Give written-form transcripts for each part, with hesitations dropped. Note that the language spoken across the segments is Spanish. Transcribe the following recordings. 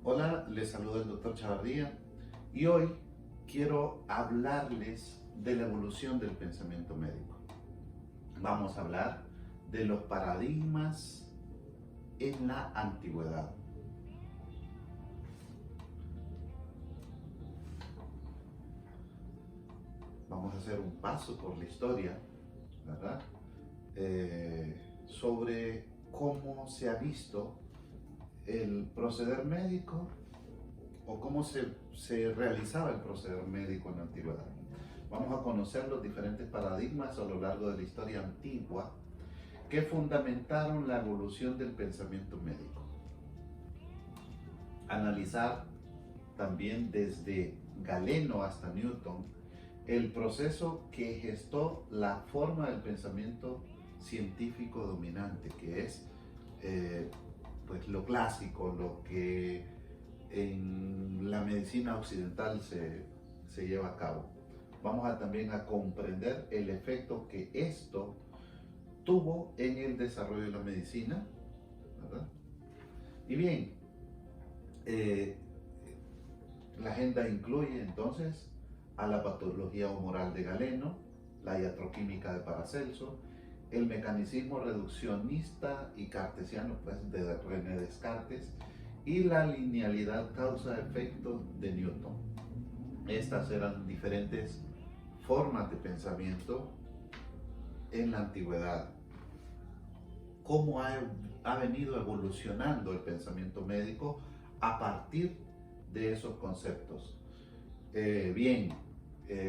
Hola, les saluda el doctor Chavardía y hoy quiero hablarles de la evolución del pensamiento médico. Vamos a hablar de los paradigmas en la antigüedad. Vamos a hacer un paso por la historia, ¿verdad? Sobre cómo se ha visto el proceder médico o cómo se realizaba el proceder médico en la antigüedad. Vamos a conocer los diferentes paradigmas a lo largo de la historia antigua que fundamentaron la evolución del pensamiento médico. Analizar también desde Galeno hasta Newton el proceso que gestó la forma del pensamiento científico dominante, que es pues lo clásico, lo que en la medicina occidental se lleva a cabo. Vamos también a comprender el efecto que esto tuvo en el desarrollo de la medicina, ¿verdad? Y bien, la agenda incluye entonces a la patología humoral de Galeno, la iatroquímica de Paracelso, el mecanismo reduccionista y cartesiano pues, de René Descartes y la linealidad causa-efecto de Newton. Estas eran diferentes formas de pensamiento en la antigüedad. ¿Cómo ha venido evolucionando el pensamiento médico a partir de esos conceptos?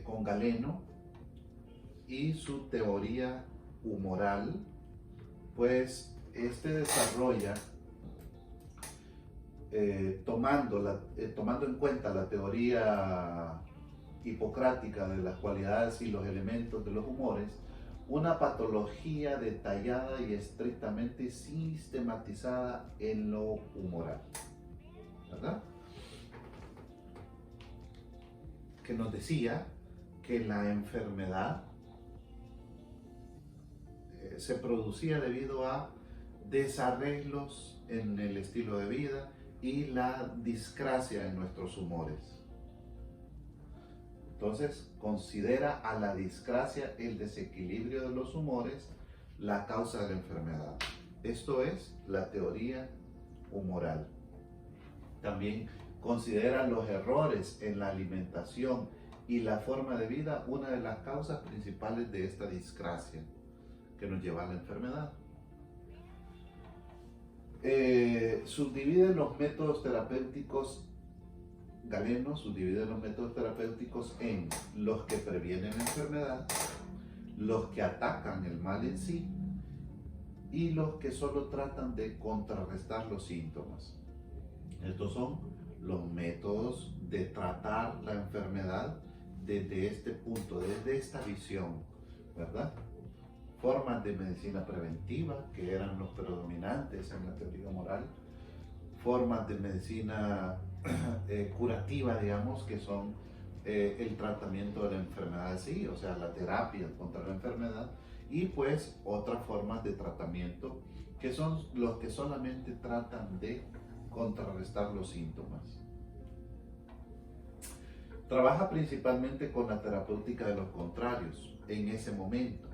Con Galeno y su teoría humoral, pues desarrolla, tomando en cuenta la teoría hipocrática de las cualidades y los elementos de los humores, una patología detallada y estrictamente sistematizada en lo humoral, ¿verdad? Que nos decía que la enfermedad se producía debido a desarreglos en el estilo de vida y la discrasia en nuestros humores. Entonces, considera a la discrasia, el desequilibrio de los humores, la causa de la enfermedad. Esto es la teoría humoral. También considera los errores en la alimentación y la forma de vida una de las causas principales de esta discrasia que nos lleva a la enfermedad. Subdivide los métodos terapéuticos, Galeno subdivide los métodos terapéuticos en los que previenen la enfermedad, los que atacan el mal en sí y los que solo tratan de contrarrestar los síntomas. Estos son los métodos de tratar la enfermedad desde este punto, desde esta visión, ¿verdad? Formas de medicina preventiva, que eran los predominantes en la teoría moral, formas de medicina curativa, digamos, que son el tratamiento de la enfermedad en sí, o sea, la terapia contra la enfermedad, y pues otras formas de tratamiento que son los que solamente tratan de contrarrestar los síntomas. Trabaja principalmente con la terapéutica de los contrarios en ese momento,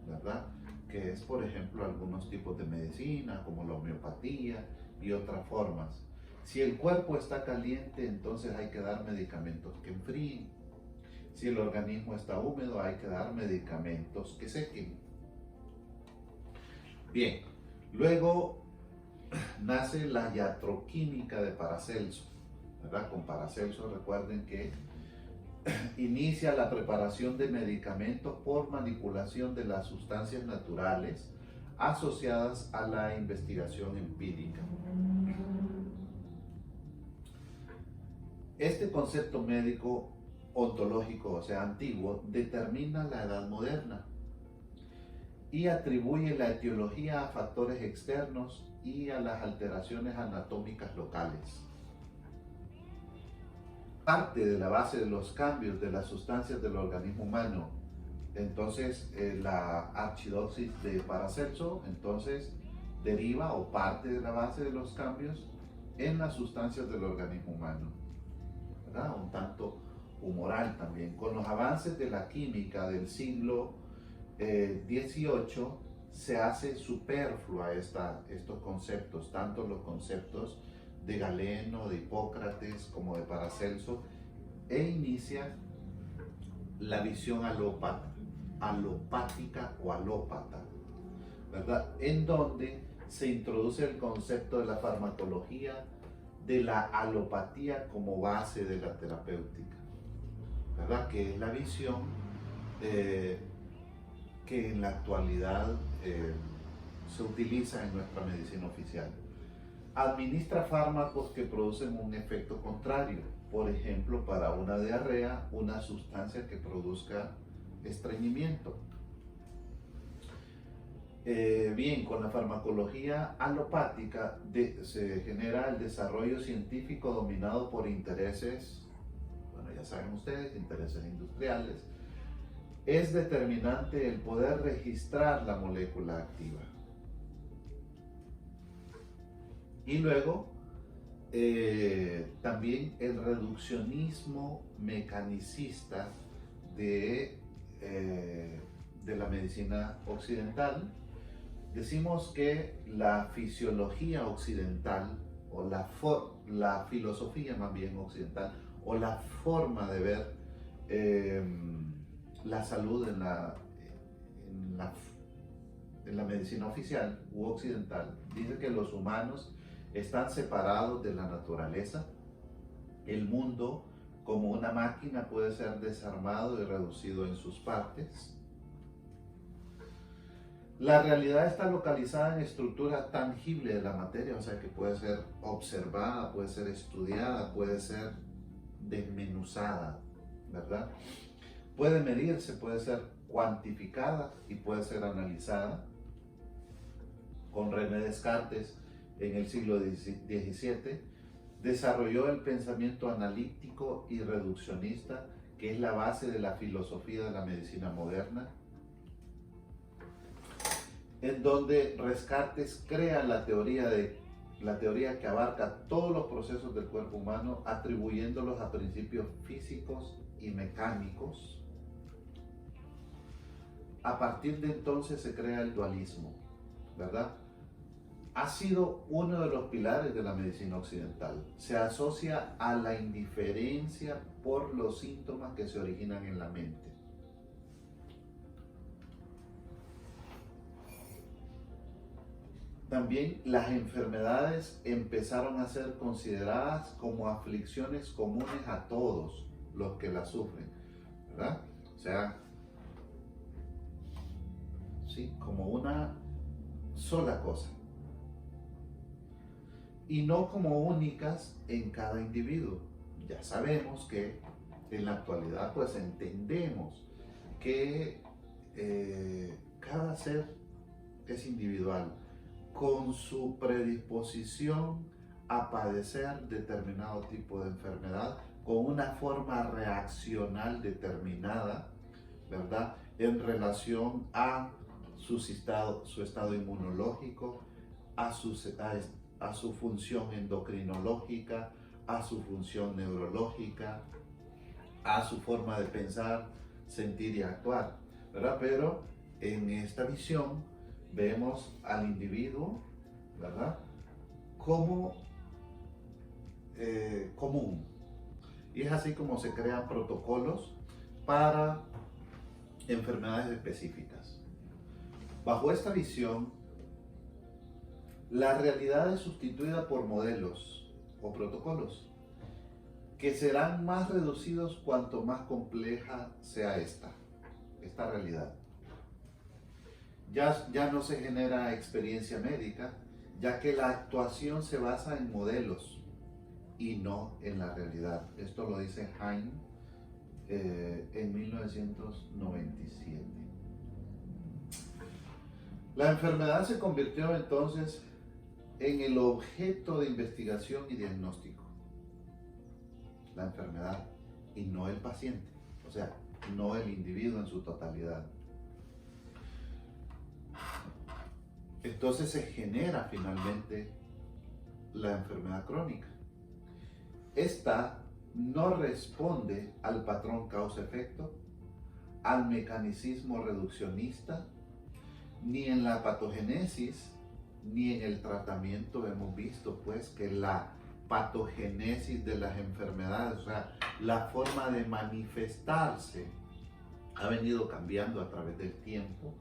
¿verdad? Que es, por ejemplo, algunos tipos de medicina, como la homeopatía y otras formas. Si el cuerpo está caliente, entonces hay que dar medicamentos que enfríen. Si el organismo está húmedo, hay que dar medicamentos que sequen. Bien, luego nace la iatroquímica de Paracelso, ¿verdad? Con Paracelso, recuerden que inicia la preparación de medicamentos por manipulación de las sustancias naturales asociadas a la investigación empírica. Este concepto médico ontológico, o sea, antiguo, determina la edad moderna y atribuye la etiología a factores externos y a las alteraciones anatómicas locales. Parte de la base de los cambios de las sustancias del organismo humano, entonces la archidoxis de Paracelso, entonces deriva o parte de la base de los cambios en las sustancias del organismo humano, ¿verdad? Un tanto humoral también. Con los avances de la química del siglo XVIII se hace superflua estos conceptos, tanto los conceptos de Galeno, de Hipócrates como de Paracelso, e inicia la visión alopática o alópata, ¿verdad? En donde se introduce el concepto de la farmacología, de la alopatía como base de la terapéutica, ¿verdad? Que es la visión que en la actualidad se utiliza en nuestra medicina oficial. Administra fármacos que producen un efecto contrario, por ejemplo, para una diarrea, una sustancia que produzca estreñimiento. Bien, con la farmacología alopática se genera el desarrollo científico dominado por intereses, bueno, ya saben ustedes, intereses industriales. Es determinante el poder registrar la molécula activa. Y luego, también el reduccionismo mecanicista de la medicina occidental. Decimos que la fisiología occidental, o la filosofía más bien occidental, o la forma de ver la salud en la medicina oficial u occidental, dice que los humanos están separados de la naturaleza. El mundo, como una máquina, puede ser desarmado y reducido en sus partes. La realidad está localizada en estructura tangible de la materia, o sea que puede ser observada, puede ser estudiada, puede ser desmenuzada, ¿verdad? Puede medirse, puede ser cuantificada y puede ser analizada. Con René Descartes, en el siglo XVII, desarrolló el pensamiento analítico y reduccionista, que es la base de la filosofía de la medicina moderna, en donde Descartes crea la teoría que abarca todos los procesos del cuerpo humano, atribuyéndolos a principios físicos y mecánicos. A partir de entonces se crea el dualismo, ¿verdad? Ha sido uno de los pilares de la medicina occidental. Se asocia a la indiferencia por los síntomas que se originan en la mente. También las enfermedades empezaron a ser consideradas como aflicciones comunes a todos los que las sufren, ¿verdad? O sea, sí, como una sola cosa. Y no como únicas en cada individuo. Ya sabemos que en la actualidad pues entendemos que cada ser es individual, con su predisposición a padecer determinado tipo de enfermedad, con una forma reaccional determinada, ¿verdad? En relación a su estado inmunológico, a su función endocrinológica, a su función neurológica, a su forma de pensar, sentir y actuar, ¿verdad? Pero en esta visión vemos al individuo, ¿verdad?, como común. Y es así como se crean protocolos para enfermedades específicas. Bajo esta visión, la realidad es sustituida por modelos o protocolos que serán más reducidos cuanto más compleja sea esta realidad. Ya no se genera experiencia médica, ya que la actuación se basa en modelos y no en la realidad. Esto lo dice Heim en 1997. La enfermedad se convirtió entonces en el objeto de investigación y diagnóstico. La enfermedad y no el paciente, o sea, no el individuo en su totalidad. Entonces se genera finalmente la enfermedad crónica. Esta no responde al patrón causa-efecto, al mecanicismo reduccionista, ni en la patogénesis, ni en el tratamiento. Hemos visto pues que la patogénesis de las enfermedades, o sea, la forma de manifestarse, ha venido cambiando a través del tiempo,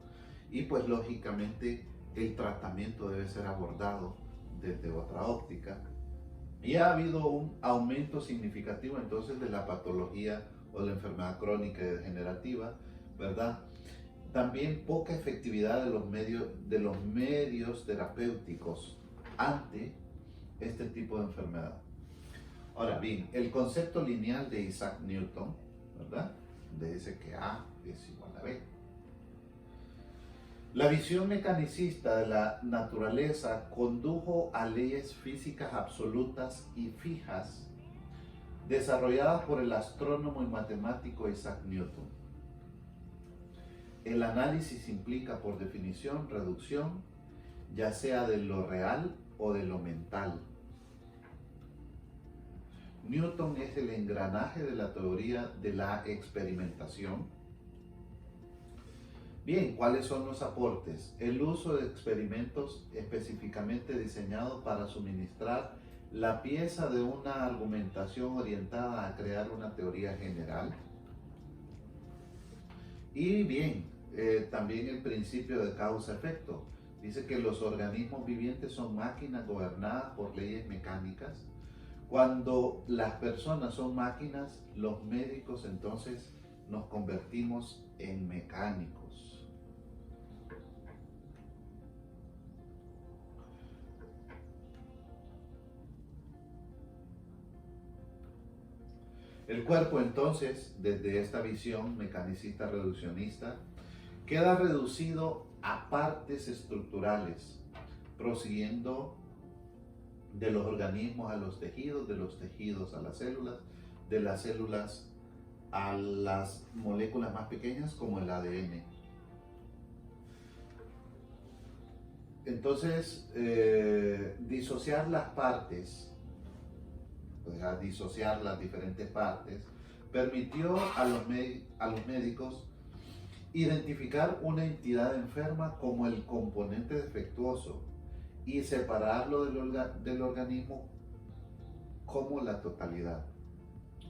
y pues lógicamente el tratamiento debe ser abordado desde otra óptica. Y ha habido un aumento significativo entonces de la patología o de la enfermedad crónica y degenerativa, ¿verdad? También poca efectividad de los medios terapéuticos ante este tipo de enfermedad. Ahora bien, el concepto lineal de Isaac Newton, ¿verdad? Donde dice que A es igual a B. La visión mecanicista de la naturaleza condujo a leyes físicas absolutas y fijas desarrolladas por el astrónomo y matemático Isaac Newton. El análisis implica, por definición, reducción, ya sea de lo real o de lo mental. Newton es el engranaje de la teoría de la experimentación. Bien, ¿cuáles son los aportes? El uso de experimentos específicamente diseñados para suministrar la pieza de una argumentación orientada a crear una teoría general. Y bien, también el principio de causa-efecto. Dice que los organismos vivientes son máquinas gobernadas por leyes mecánicas. Cuando las personas son máquinas, los médicos entonces nos convertimos en mecánicos. El cuerpo entonces, desde esta visión mecanicista reduccionista, queda reducido a partes estructurales, prosiguiendo de los organismos a los tejidos, de los tejidos a las células, de las células a las moléculas más pequeñas como el ADN. Entonces, disociar las partes, o sea, disociar las diferentes partes, permitió a los médicos identificar una entidad enferma como el componente defectuoso y separarlo del organismo como la totalidad,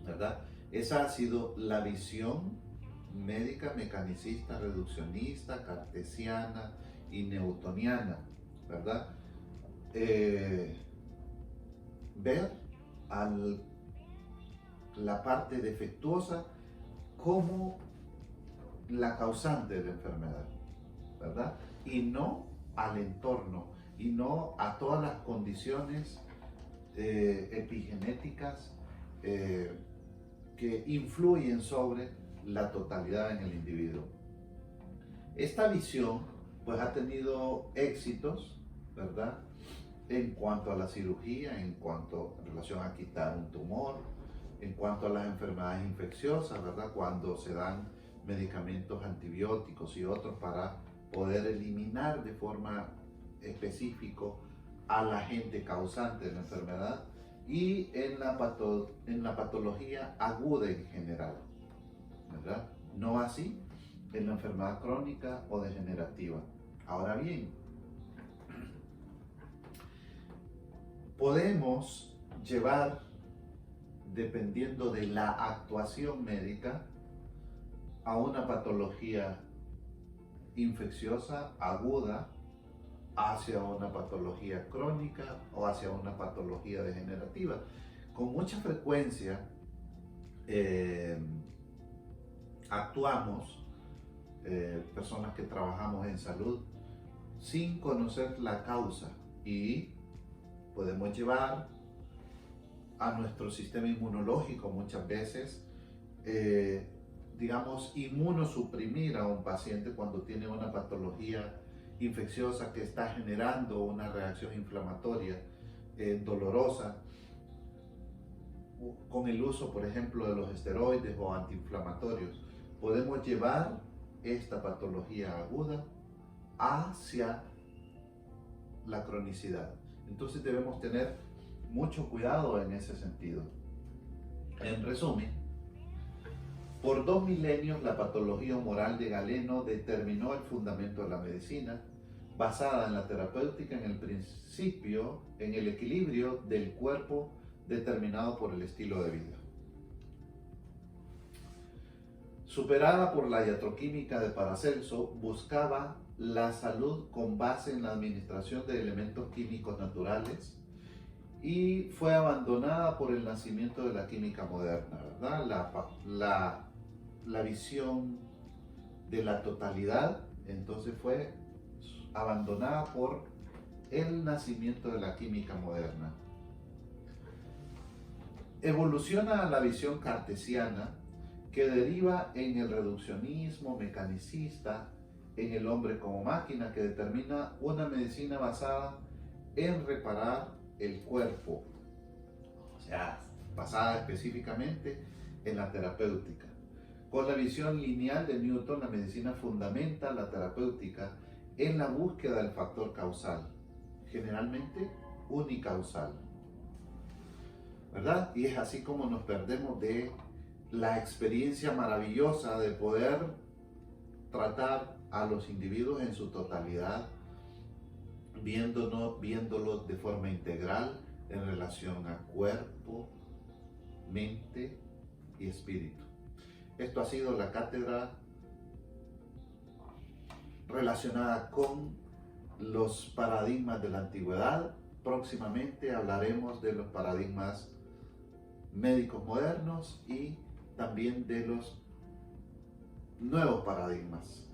¿verdad? Esa ha sido la visión médica, mecanicista, reduccionista, cartesiana y newtoniana, ¿verdad? Ver la parte defectuosa como la causante de la enfermedad, ¿verdad? Y no al entorno, y no a todas las condiciones epigenéticas que influyen sobre la totalidad en el individuo. Esta visión pues ha tenido éxitos, ¿verdad? En cuanto a la cirugía, en cuanto en relación a quitar un tumor, en cuanto a las enfermedades infecciosas, ¿verdad? Cuando se dan medicamentos antibióticos y otros para poder eliminar de forma específica al agente causante de la enfermedad, y en la patología aguda en general, ¿verdad? No así en la enfermedad crónica o degenerativa. Ahora bien, podemos llevar, dependiendo de la actuación médica, a una patología infecciosa aguda, hacia una patología crónica o hacia una patología degenerativa. Con mucha frecuencia actuamos, personas que trabajamos en salud, sin conocer la causa, y podemos llevar a nuestro sistema inmunológico muchas veces, digamos, inmunosuprimir a un paciente cuando tiene una patología infecciosa que está generando una reacción inflamatoria dolorosa, con el uso, por ejemplo, de los esteroides o antiinflamatorios. Podemos llevar esta patología aguda hacia la cronicidad. Entonces debemos tener mucho cuidado en ese sentido. En resumen, por 2 milenios la patología moral de Galeno determinó el fundamento de la medicina, basada en la terapéutica, en el principio, en el equilibrio del cuerpo determinado por el estilo de vida. Superada por la iatroquímica de Paracelso, buscaba la salud con base en la administración de elementos químicos naturales y fue abandonada por el nacimiento de la química moderna, ¿verdad? La visión de la totalidad, entonces fue abandonada por el nacimiento de la química moderna. Evoluciona la visión cartesiana, que deriva en el reduccionismo mecanicista, en el hombre como máquina, que determina una medicina basada en reparar el cuerpo, o sea, basada específicamente en la terapéutica. Con la visión lineal de Newton, la medicina fundamenta la terapéutica en la búsqueda del factor causal, generalmente unicausal, ¿verdad? Y es así como nos perdemos de la experiencia maravillosa de poder tratar a los individuos en su totalidad, viéndolos de forma integral en relación a cuerpo, mente y espíritu. Esto ha sido la cátedra relacionada con los paradigmas de la antigüedad. Próximamente hablaremos de los paradigmas médicos modernos y también de los nuevos paradigmas.